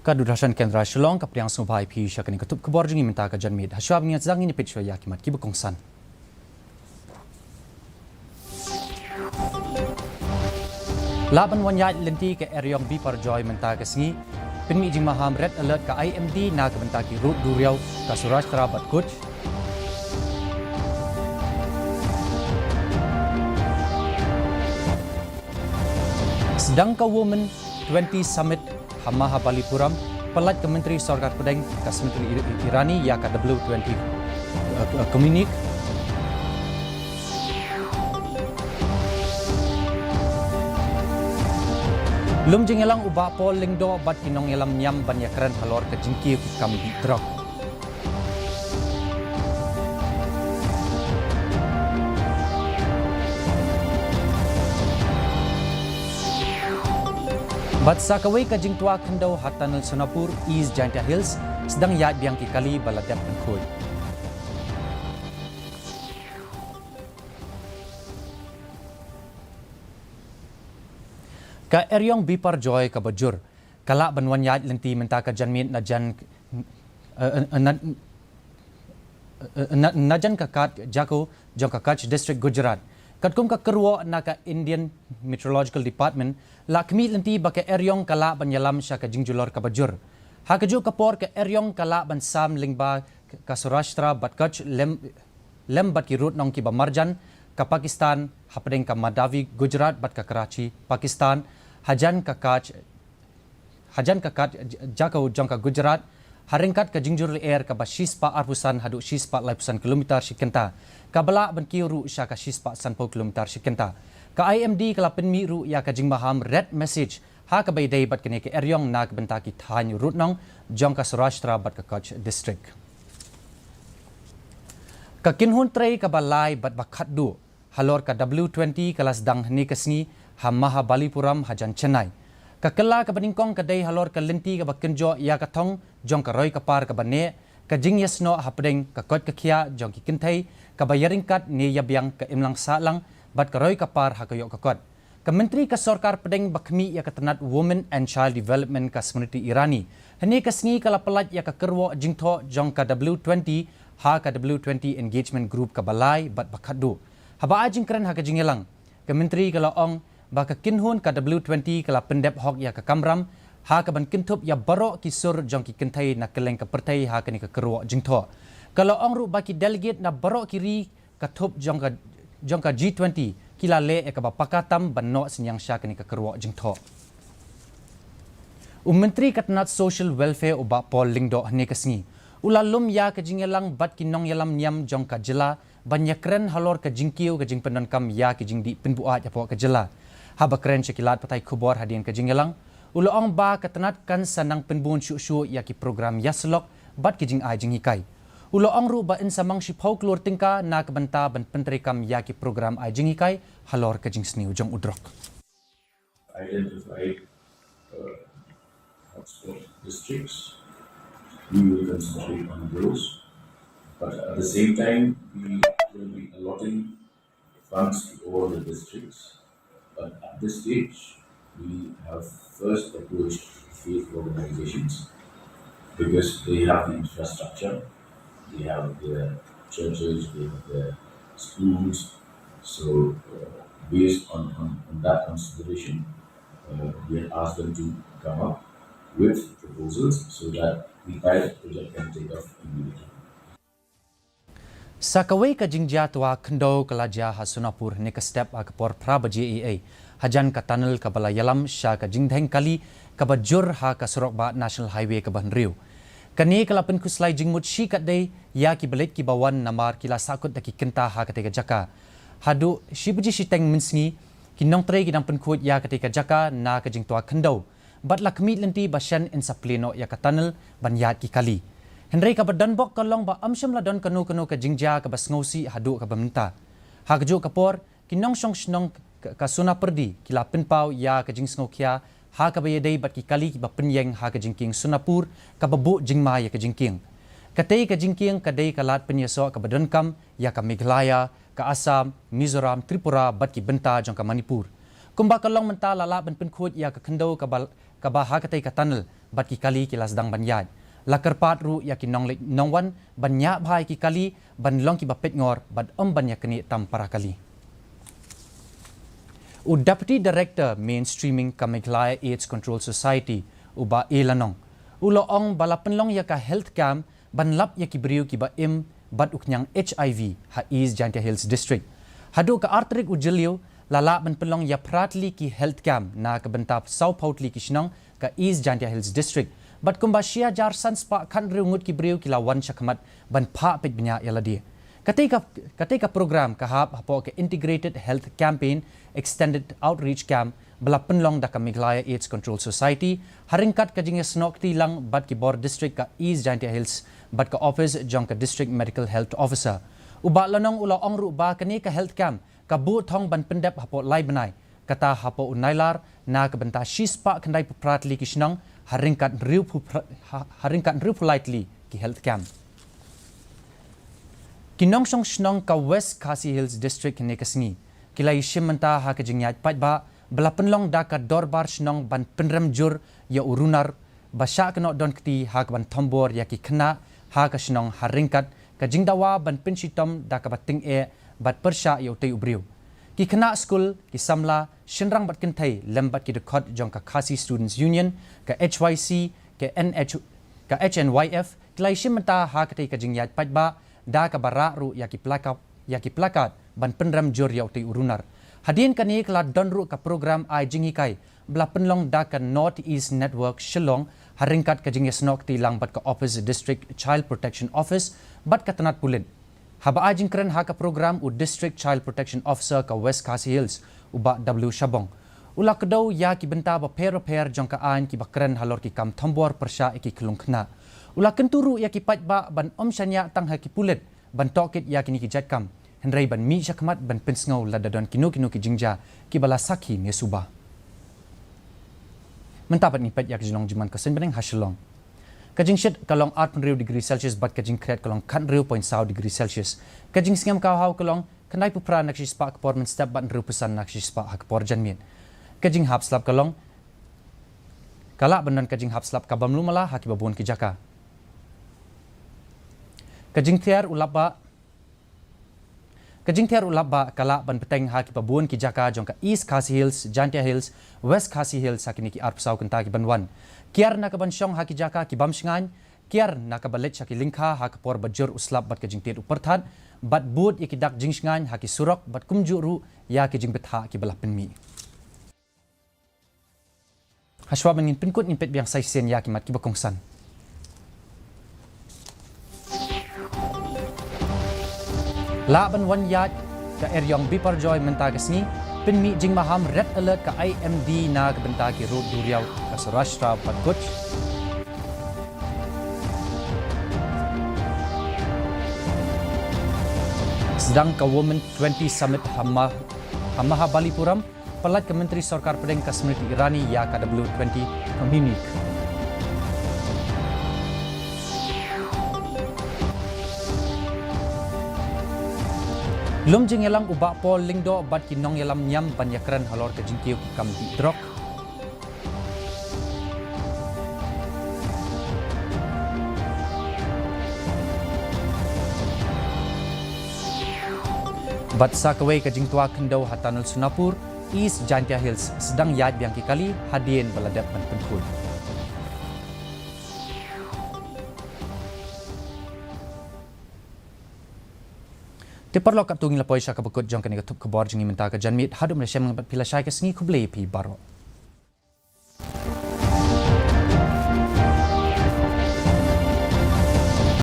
Kadudhasan Kendra Shillong kapriang sumbai pi syakani katup kebor jungi minta ka janmid hasyab niat zang ini pitchwa yakimat kibukongsan. Laban wanyat lenti ke Eryong B Parjoy minta ka singi pinmi jing maham red alert ka IMD na ka minta ki root duriau ka Surashtra Batkut. Sedang ka Women 20 Summit Hamaha Balipuram, Pelat ke Menteri Sarkar Pedang Kas Menteri Irani ya ka W20 Komunik. Lum jengelang ubah pol lingdo bat kinong yelam nyam ban yakran halor ke jingki kam drop. Bat sakaway ka jingtua kendaw hatanal Sonapur East Jaintia Hills sedang yat biang kikali baladap pengkoy. Ka Eryong B Parjoy ka Bajur kala banwan yat lenti menta ka janmin na jan najan kakat jako jong Kutch District Gujarat. Katkum ka kerwo na ka Indian Meteorological Department lakmi lenti ba ka Eryong kala banyalam siya ka jingjulor ka Bajur. Hakaju kapor ka Eryong kala ban sam lingba ka Surashtra Batkut lem bat ki root nong ki ba Marjan ka Pakistan hapdeng ka Madavi Gujarat bat ka Karachi Pakistan hajan kakat jako jong ka Gujarat haringkat ka jingjur air ka ba shispa arpusan hadu shispa laipusan kilometer sikenta kabala ban kiru sya ka shispa sanpo kilometer sikenta ka IMD kala penmi ru ya ka jingmaham red message ha ka bay day bat kene ke Eryong nak bentaki thany rut nong jong ka Surashtra bat ka Kutch district ka kinhun trei ka balai bat bakhat du halor ka W20 kalas dang ni kasni Hamaha Balipuram hajan Chennai kakela ka baningkong kadai halor ka lenti ka bakenjo ya ka thong jong ka roi ka par ka bane ka jingyasno hapdeng ka kot ka khia jong ki kinthai ka bayaringkat ni yabyang ka imlang salang bat ka roi ka par hakayo ka kot ka menteri ka sarkar pedeng bakmi ya ka tanat Women and Child Development ka Smriti Irani hani ka sngi kala pelat ya ka kerwo jingtho jong ka W20 ha ka W20 engagement group ka balai bat bakhadu haba ajing kren ha ka jingelang ka menteri kala ong baka kinhun ka W20 kala pendep hok ya ka kamram ha ka ban kintup ya baro kisur jong ki kintai na keleng ka pertai ha ka ni ka kerwo jingtho kalau ong ru baki delegate na baro kiri ka thup jong ka G20 kila le ka ba pakatam banno sinyang sya ka ni ka kerwo jingtho menteri katanat social welfare uba pol lingdo hne kasngi ulalum ya ka jingelang bat kinong yalam nyam jong ka jela banyakren halor ka jingkiu ka jingpenon kam ya ki jingdi pinbua ya po ka jela haba kren sekilat patai kubor hadian ka jingelang uloong ba katanat kan sanang penbun syu ya ki program yaslok bat ki jing ai jing hikai uloong ru ba insamang shipau klur tingka na kabanta ban pentrikam ya ki program ai jing hikai halor ka jing sni ujong udrok identify hotspot districts. We will concentrate on those, but at the same time we will be allotting funds to all the districts. But at this stage, we have first approached faith organizations because they have the infrastructure, they have their churches, they have their schools. So, based on that consideration, we have asked them to come up with proposals so that the pilot project can take off immediately. Sakaway ka jingja tua kendo kalaja ha Sonapur ne ka step a kapor praba JEA hajan ka tunnel ka balayalam sya ka jingdheng kali ka bajur ha ka Sorokba National Highway ka Banriu kani kala pen kuslai jingmut shi kat dei ya ki belet ki bawan namar kila sakut daki kenta ha ka tega jaka hadu shibuji shiteng minsngi kinong tre kinang penkut ya ka tega jaka na ka jing tua kendo bat lakmi lenti basyan in sapleno ya ka tunnel banyat ki kali Henry ka badanbok kalong ba amsyam ladon kanu ka jingja ka basngausi hadu ka bamenta. Hakju kapor kinong syong snong ka suna perdi kila penpau ya ka jing sngokia ha ka bayedai bat ki kali ki ba penyeng ha ka jingking Sunapur ka babu jingma ya ka jingking. Katei ka jingking kadai kalat penyeso ka badonkam ya ka Meghalaya ka Assam Mizoram Tripura bat ki benta jong ka Manipur. Kumba kalong menta lala ban penkhut ya ka khendo ka baha ka ka tunnel bat ki kali ki lasdang banyai. Lakar pat ru ya ki nongwan banya bhai ki kali ban long ki bapet ngor bat banya kini tam para kali. Deputy Director Mainstreaming Meghalaya AIDS Control Society uba Elanong. Uloong balapenlong ya ka health camp ban lap ya ki briu ki ba bat uknyang HIV ha East Jaintia Hills District. Hadu ka artrik ujilio lala ban penlong ya pratli ki health camp na ka bentap South Pautli ki shnong ka East Jaintia Hills District. Bat kumba shia jar sans pa kan riungut ki briu ki lawan syakmat ban pa pet benya yaladi. Ketika program kahap hapo ke Integrated Health Campaign Extended Outreach Camp bala penlong da ka Meghalaya AIDS Control Society haringkat ka jingya snokti lang bat ki Bor District ka East Jaintia Hills bat ka office jong ka District Medical Health Officer. Uba lanong ula ongru ba kani ka health camp ka bu thong ban pendep hapo lai banai kata hapo unailar na ka benta shispa kandai pratli ki shnang haringkat riu politely ki health camp. Kinongsong shnong ka West Khasi Hills District ni kasni kilai shimanta ha ka jingyat pat ba bala penlong da ka dorbar shnong ban penrem jur ya urunar basha kno don kti ha ka ban thombor ya ki khna ha ka shnong haringkat ka jingdawa ban pinshitom da ka bating bat persha ya utei ubriu ki khna school ki samla shinrang bat kinthai lembat ki dekot jong ka Khasi Students Union ka HYC ka HNYF kilai shimanta ha ka ka jingyat pat ba da ka bara ru ya ki plakat ban penram jor ya utai urunar hadin kani kala donru ka program ai jingi kai bla penlong da ka North East Network Shillong haringkat ka jingi snok ti lang bat ka Office District Child Protection Office bat ka tanat pulin haba ai jingkren ha ka program u District Child Protection Officer ka West Khasi Hills uba W Shabong ula kedo ya ki benta ba per jong ka ain ki bakren halor ki kam thombor persha ki klungkhna ula kenturu ya ki pat ba ban shanya tang ha ki pulet ban tokit ya kini ki jatkam hendrai ban mi syakmat ban pensngau ladadon kinu ki jingja ki bala sakhi mesuba mentapat ni pat ya ki jlong jiman ka senbeneng hasilong kajing shet kalong 8 degree Celsius bat kajing kret kalong kan 0.1 degree Celsius kajing singam ka haw kalong kanai pupra nakshi spa performance step ban rupusan nakshi spa hak por janmin kajing hap slap kalong kala banan kajing hap slap ka bamlu mala haki babun ki jaka Kajing tiar ulaba kala ban peteng ha ki babun ki jaka jong ka East Khasi Hills, Jaintia Hills, West Khasi Hills sakini ki arpsau kenta ki banwan. Kiar na ka ban syong ha ki jaka ki bamsngan, kiar na ka balet saki lingkha ha ka por bajur uslap bat kajing tiar uperthan, bat bud ki dak jingsngan ha ki surok bat kumjuru ya ki jing betha ki balapin mi. Haswa mangin pinkut ni pet biang saisen ya ki mat ki bakongsan. Laban wan yat ka eryong biparjoy mentagasni pinmi jing maham red alert ka IMD na kabenta ki road duriaw ka Sarashtra Patkuch sedang ka Women 20 Summit Hamaha Balipuram pelat ke Menteri Sarkar Pedeng ka Smriti Irani ya ka W20 Communique Lum jing yalang uba pol lingdo bat kinong yalam nyam banyakran halor ke jingkiu kam di drok. Bat sakaway ke jingtua kendau hatanul Sunapur, East Jaintia Hills sedang yad biang kali hadien baladap ban penkul. Tiparlok ap tungin lapoy siya kabukot jong kanina tup kabor jingi menta ka janmit hadum na siya mga pila siya ka singi kublay pi baro.